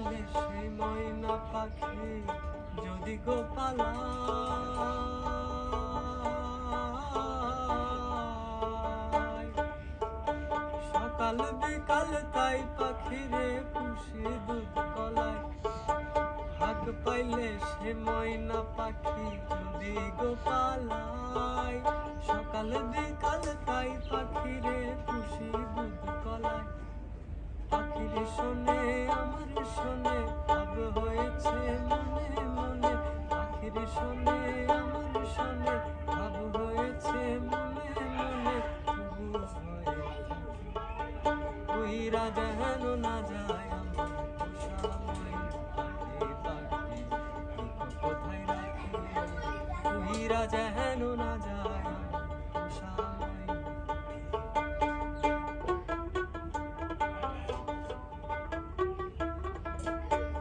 পাইলে সেই ময়না পাখি যদি গো পালায়। সকাল বিকাল তাই পাখিরে পুষি দুধ কলায়। ভাগ পাইলে সে ময়না পাখি যদি গো পালায়। সকাল বিকাল তাই পাখিরে পুষি দুধ কলায়। পাখির শোনে আমার শোনে ভাব হয়েছে মনে মনে। পাখির শোনে আমার শোনে ভাব হয়েছে মনে মনে। তবু ভয়ে উইরা যেন না যায় আমার পোষা ময়না পাখি পাখি কোথায় রাখি। উইরা যেন না যায়